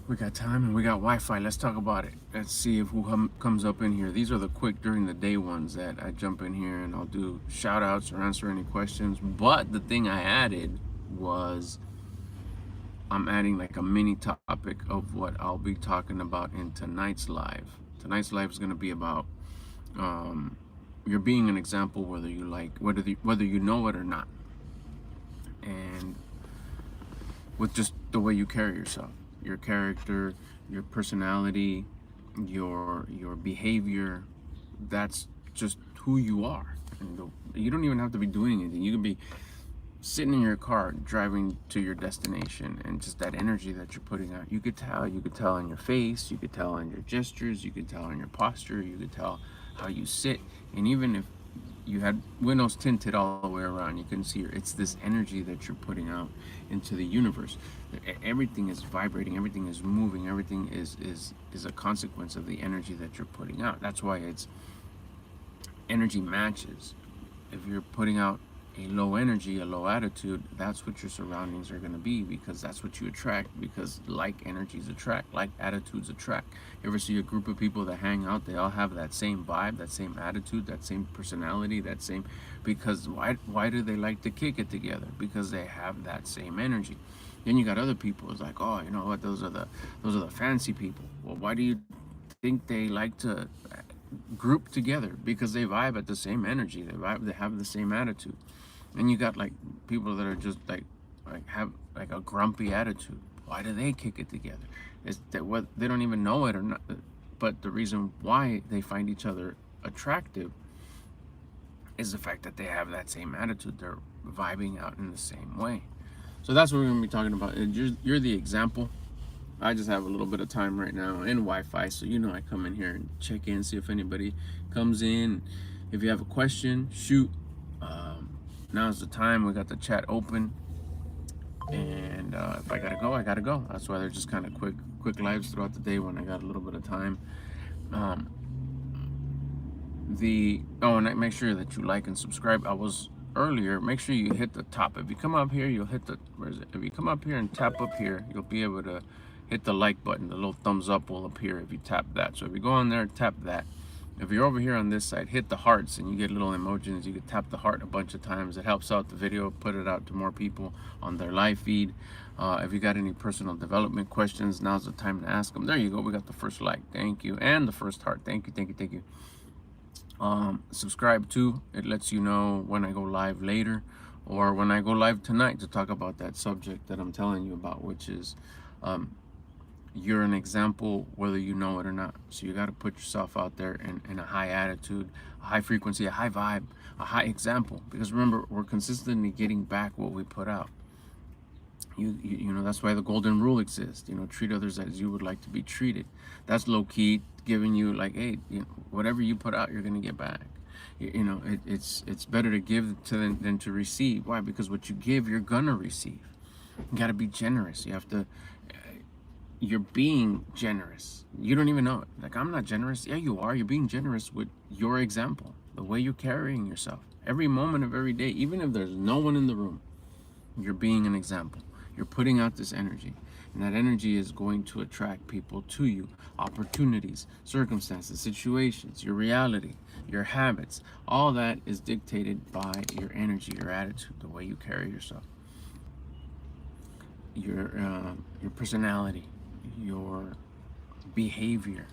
We got time and we got Wi-Fi. Let's talk about it. Let's see if who comes up in here. These are the quick during the day ones that I jump in here and I'll do shout outs or answer any questions. But the thing I added was I'm adding like a mini topic of what I'll be talking about in tonight's live. Tonight's live is going to be about you're being an example, whether you like, whether you know it or not, and with just the way you carry yourself, your character, your personality, your behavior. That's just who you are. And you don't even have to be doing anything. You can be sitting in your car driving to your destination, and just that energy that you're putting out, you could tell in your face, you could tell in your gestures, you could tell in your posture, you could tell how you sit. And even if you had windows tinted all the way around, you couldn't see her. It's this energy that you're putting out into the universe. Everything is vibrating, everything is moving, everything is a consequence of the energy that you're putting out. That's why it's energy matches. If you're putting out a low energy, a low attitude, that's what your surroundings are going to be, because that's what you attract, because like energies attract, like attitudes attract. You ever see a group of people that hang out, they all have that same vibe, that same attitude, that same personality, that same, because why do they like to kick it together? Because they have that same energy. Then you got other people, it's like, oh, you know what, those are the fancy people. Well, why do you think they like to group together? Because they vibe at the same energy, they have the same attitude. And you got like people that are just like have like a grumpy attitude. Why do they kick it together? Is that what they don't even know it or not? But the reason why they find each other attractive is the fact that they have that same attitude. They're vibing out in the same way. So that's what we're gonna be talking about. And you're the example. I just have a little bit of time right now and Wi-Fi, so I come in here and check in, see if anybody comes in. If you have a question, shoot. Now's the time. We got the chat open, and if I gotta go, I gotta go. That's why they're just kind of quick lives throughout the day when I got a little bit of time. Um, and make sure that you like and subscribe. I was earlier. Make sure you hit the top. If you come up here, you'll hit the where is it? If you come up here and tap up here, you'll be able to hit the like button. The little thumbs up will appear if you tap that. So if you go on there, tap that. If you're over here on this side, hit the hearts and you get little emojis. You can tap the heart a bunch of times. It helps out the video, put it out to more people on their live feed. If you got any personal development questions, now's the time to ask them. There you go. We got the first like. Thank you. And the first heart. Thank you, thank you, thank you. Subscribe too. It lets you know when I go live later or when I go live tonight to talk about that subject that I'm telling you about, which is you're an example whether you know it or not. So you got to put yourself out there in a high attitude, a high frequency, a high vibe, a high example. Because remember, we're consistently getting back what we put out. You know, that's why the golden rule exists. Treat others as you would like to be treated. That's low key giving you like, hey, whatever you put out, you're gonna get back. It's better to give than to receive. Why? Because what you give, you're gonna receive. You gotta be generous. You have to. You're being generous. You don't even know it. Like, I'm not generous. Yeah, you are. You're being generous with your example, the way you're carrying yourself. Every moment of every day, even if there's no one in the room, you're being an example. You're putting out this energy. And that energy is going to attract people to you. Opportunities, circumstances, situations, your reality, your habits. All that is dictated by your energy, your attitude, the way you carry yourself. Your personality, your behavior.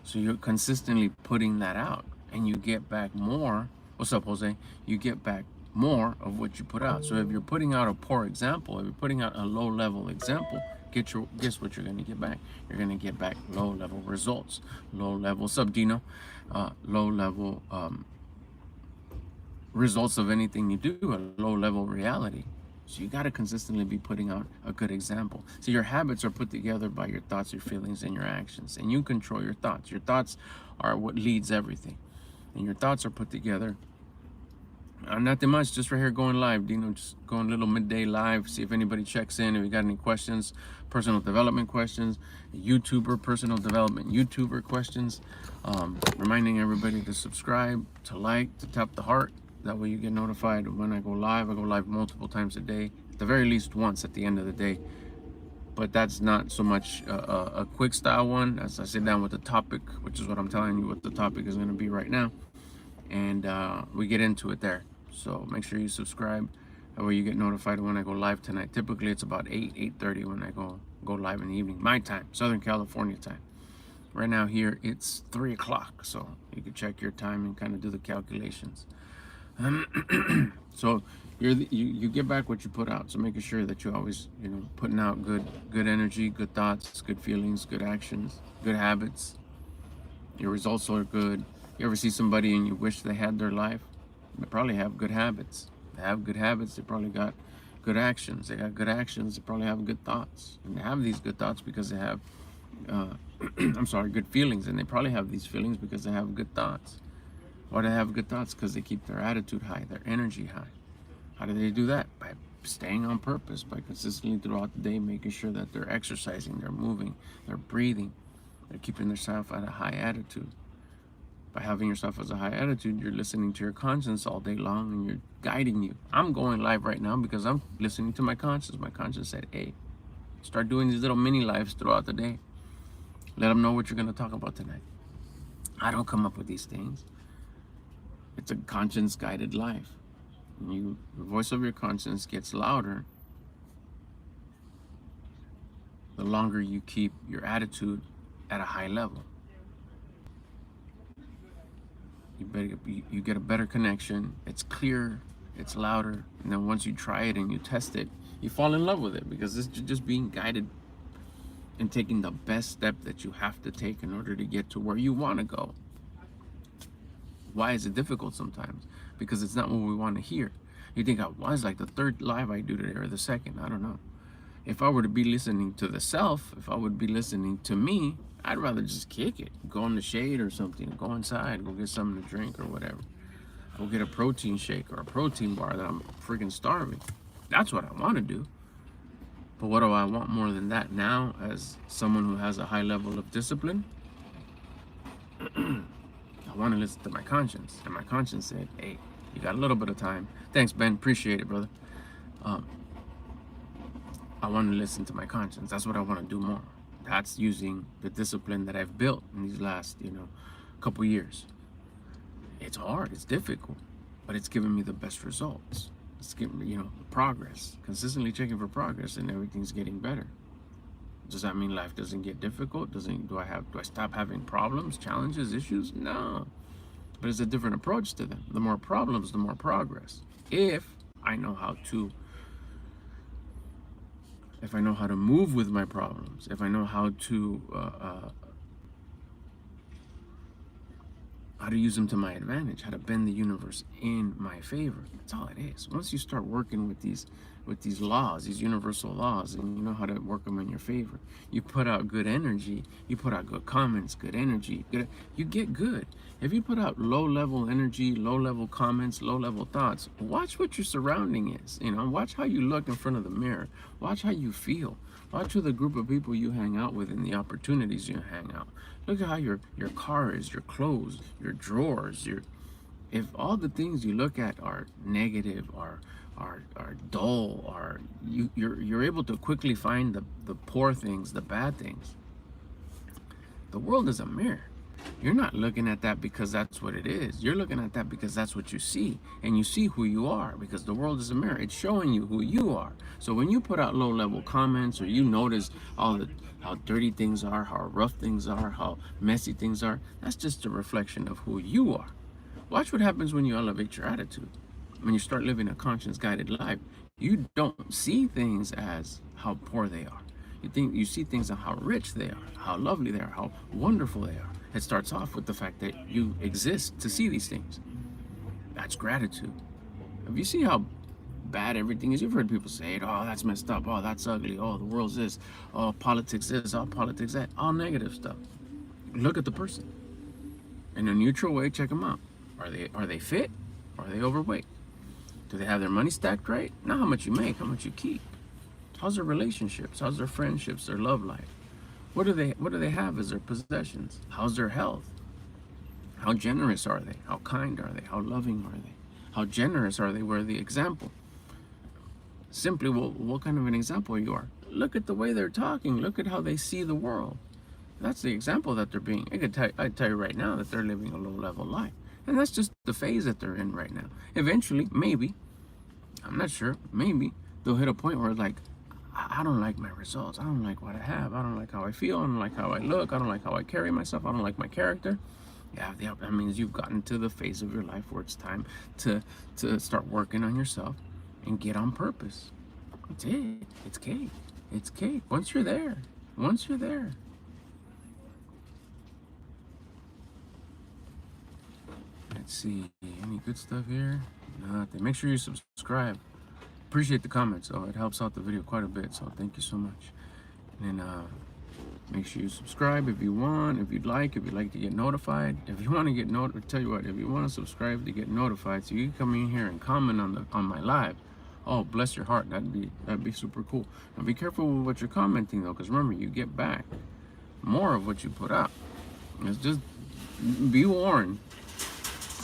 So you're consistently putting that out, and you get back more. What's up, Jose? You get back more of what you put out. So if you're putting out a poor example, if you're putting out a low level example, guess what you're going to get back? You're going to get back low level results, low level low level results of anything you do, a low level reality. So you got to consistently be putting out a good example. So your habits are put together by your thoughts, your feelings, and your actions. And you control your thoughts. Your thoughts are what leads everything. And your thoughts are put together. Nothing much, just right here going live. Just going a little midday live. See if anybody checks in. If you got any questions, personal development questions, YouTuber, personal development YouTuber questions. Reminding everybody to subscribe, to like, to tap the heart. That way you get notified when I go live. I go live multiple times a day, at the very least once at the end of the day. but that's not so much a quick style one. As I sit down with the topic, which is what I'm telling you what the topic is going to be right now, and we get into it there. So make sure you subscribe, that way you get notified when I go live tonight. Typically it's about 8:30 when I go live in the evening, my time, Southern California time. Right now here it's 3 o'clock, so you can check your time and kind of do the calculations. So you get back what you put out. So making sure that you always, putting out good energy, good thoughts, good feelings, good actions, good habits. Your results are good. You ever see somebody and you wish they had their life? They probably have good habits. They have good habits. They probably got good actions. They got good actions. They probably have good thoughts. And they have these good thoughts because they have, I'm sorry, good feelings. And they probably have these feelings because they have good thoughts. Why do they have good thoughts? Because they keep their attitude high, their energy high. How do they do that? By staying on purpose, by consistently throughout the day making sure that they're exercising, they're moving, they're breathing, they're keeping themselves at a high attitude. By having yourself as a high attitude, you're listening to your conscience all day long and you're guiding you. I'm going live right now because I'm listening to my conscience. My conscience said, hey, start doing these little mini lives throughout the day. Let them know what you're going to talk about tonight. I don't come up with these things. It's a conscience guided life. The voice of your conscience gets louder the longer you keep your attitude at a high level. You get a better connection. It's clear, it's louder, and then once you try it and you test it, you fall in love with it because it's just being guided and taking the best step that you have to take in order to get to where you want to go. Why is it difficult sometimes? Because it's not what we want to hear. You think, why is like the third live I do today or the second? I don't know. If I were to be listening to the self, if I would be listening to me, I'd rather just kick it, go in the shade or something, go inside, go get something to drink or whatever. Go get a protein shake or a protein bar that I'm freaking starving. That's what I want to do. But what do I want more than that now as someone who has a high level of discipline? I want to listen to my conscience. And my conscience said, hey, you got a little bit of time. Thanks, Ben. Appreciate it, brother. I want to listen to my conscience. That's what I want to do more. That's using the discipline that I've built in these last, couple years. It's hard. It's difficult. But it's giving me the best results. It's giving me, progress. Consistently checking for progress and everything's getting better. Does that mean life doesn't get difficult? Do I stop having problems, challenges, issues? No. But it's a different approach to them. The more problems, the more progress. If I know how to move with my problems, if I know how to use them to my advantage, how to bend the universe in my favor. That's all it is. Once you start working with these laws, these universal laws, and you know how to work them in your favor, you put out good energy, you put out good comments, good energy, you get good. If you put out low-level energy, low-level comments, low-level thoughts, watch what your surrounding is. Watch how you look in front of the mirror. Watch how you feel. Watch who the group of people you hang out with and the opportunities you hang out. Look at how your car is, your clothes, your drawers, if all the things you look at are negative, are dull, you're able to quickly find the poor things, the bad things. The world is a mirror. You're not looking at that because that's what it is. You're looking at that because that's what you see. And you see who you are because the world is a mirror. It's showing you who you are. So when you put out low-level comments or you notice how dirty things are, how rough things are, how messy things are, that's just a reflection of who you are. Watch what happens when you elevate your attitude. When you start living a conscience-guided life, you don't see things as how poor they are. You see things on how rich they are, how lovely they are, how wonderful they are. It starts off with the fact that you exist to see these things. That's gratitude. Have you seen how bad everything is? You've heard people say it, oh, that's messed up, oh, that's ugly, oh, the world's this, oh, politics this, oh, politics that, all negative stuff. Look at the person. In a neutral way, check them out. Are they fit? Or are they overweight? Do they have their money stacked right? Not how much you make, how much you keep. How's their relationships? How's their friendships, their love life? What do they have as their possessions? How's their health? How generous are they? How kind are they? How loving are they? How generous are they? Where the example? Simply, what kind of an example you are? look at the way they're talking. Look at how they see the world. That's the example that they're being. I tell you right now that they're living a low-level life. And that's just the phase that they're in right now. Eventually, maybe, I'm not sure, maybe they'll hit a point where like, I don't like my results. I don't like what I have. I don't like how I feel. I don't like how I look. I don't like how I carry myself. I don't like my character. Yeah, that means you've gotten to the phase of your life where it's time to start working on yourself and get on purpose. That's it. It's cake. It's cake. Once you're there. Once you're there. Let's see. Any good stuff here? Nothing. Make sure you subscribe. Appreciate the comments, though. It helps out the video quite a bit, so thank you so much. And then make sure you subscribe if you want, if you'd like to get notified. If you want to get notified, tell you what, if you want to subscribe to get notified, so you can come in here and comment on my live. Oh, bless your heart. That'd be super cool. Now be careful with what you're commenting, though, because remember, you get back more of what you put out. It's just be warned.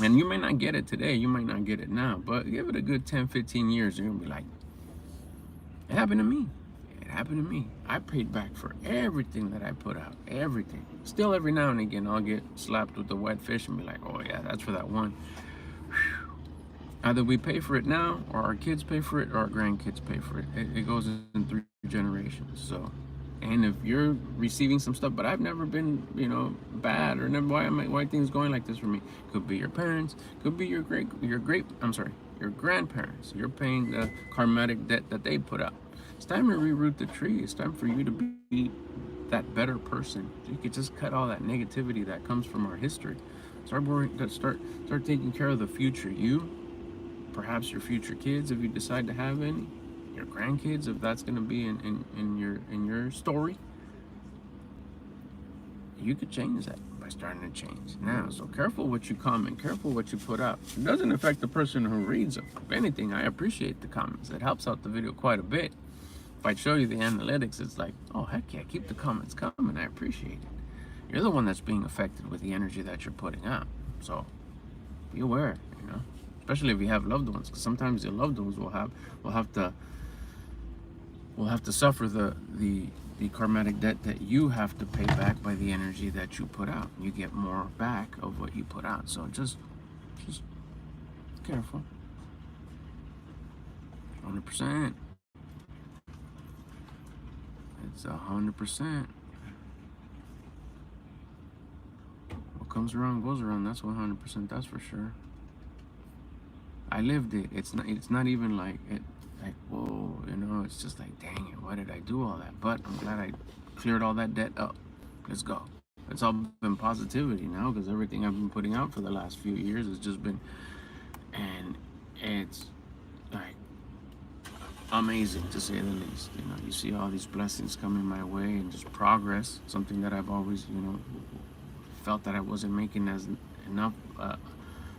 And you may not get it today, you might not get it now, but give it a good 10, 15 years, you're gonna be like, it happened to me. It happened to me. I paid back for everything that I put out, everything. Still, every now and again, I'll get slapped with the wet fish and be like, oh yeah, that's for that one. Whew. Either we pay for it now, or our kids pay for it, or our grandkids pay for it. It goes in 3 generations, so. And if you're receiving some stuff, but I've never been, bad, or never, why things going like this for me? Could be your parents, could be your grandparents. You're paying the karmatic debt that they put out. It's time to reroot the tree. It's time for you to be that better person. You could just cut all that negativity that comes from our history. Start taking care of the future you, perhaps your future kids if you decide to have any. Your grandkids, if that's going to be in your story, you could change that by starting to change now. So careful what you comment, careful what you put out. It doesn't affect the person who reads them. If anything, I appreciate the comments. It helps out the video quite a bit. If I show you the analytics, it's like, oh heck yeah, keep the comments coming. I appreciate it. You're the one that's being affected with the energy that you're putting out. So be aware, especially if you have loved ones, because sometimes your loved ones will have to suffer the karmatic debt that you have to pay back by the energy that you put out. You get more back of what you put out. So just careful. 100%. It's 100%. What comes around goes around. That's 100%. That's for sure. I lived it. It's not even like it. Like, whoa, it's just like, dang it, why did I do all that? But I'm glad I cleared all that debt up. Let's go. It's all been positivity now, because everything I've been putting out for the last few years has just been, and it's like amazing to say the least. You see all these blessings coming my way and just progress, something that I've always, felt that I wasn't making enough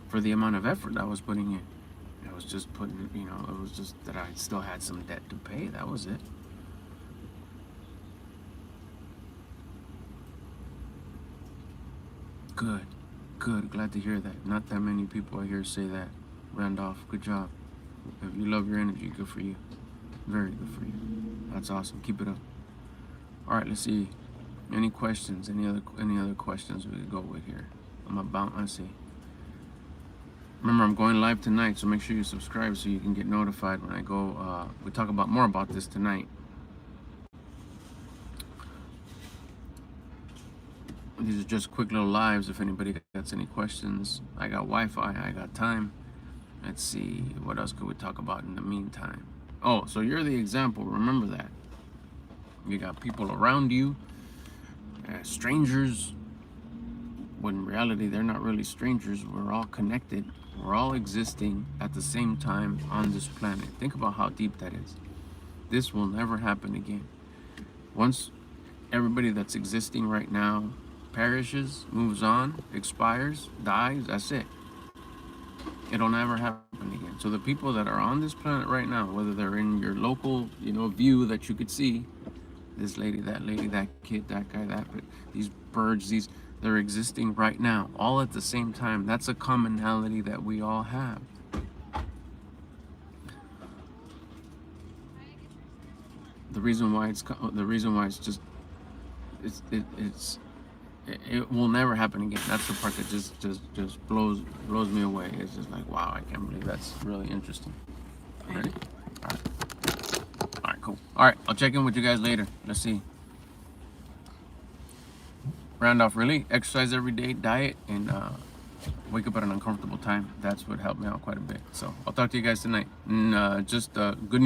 for the amount of effort I was putting in. I was just putting, it was just that I still had some debt to pay. That was it. Good. Glad to hear that. Not that many people I hear say that. Randolph, good job. If you love your energy, good for you. Very good for you. That's awesome. Keep it up. All right, let's see. Any questions? Any other questions we could go with here? Let's see. Remember, I'm going live tonight, so make sure you subscribe so you can get notified when I go. We talk more about this tonight. These are just quick little lives. If anybody has any questions, I got Wi-Fi, I got time. Let's see, what else could we talk about in the meantime? Oh, so you're the example. Remember that. You got people around you, strangers. When in reality, they're not really strangers. We're all connected. We're all existing at the same time on this planet. Think about how deep that is. This will never happen again. Once everybody that's existing right now perishes, moves on, expires, dies, that's it. It'll never happen again. So the people that are on this planet right now, whether they're in your local, view that you could see, this lady, that kid, that guy, but these birds, they're existing right now, all at the same time. That's a commonality that we all have. The the reason why it's just it will never happen again. That's the part that just blows me away. It's just like, wow, I can't believe that's really interesting. Ready? All right, cool. All right, I'll check in with you guys later. Let's see. Randolph, really? Exercise every day, diet, and wake up at an uncomfortable time. That's what helped me out quite a bit. So I'll talk to you guys tonight. And just good news.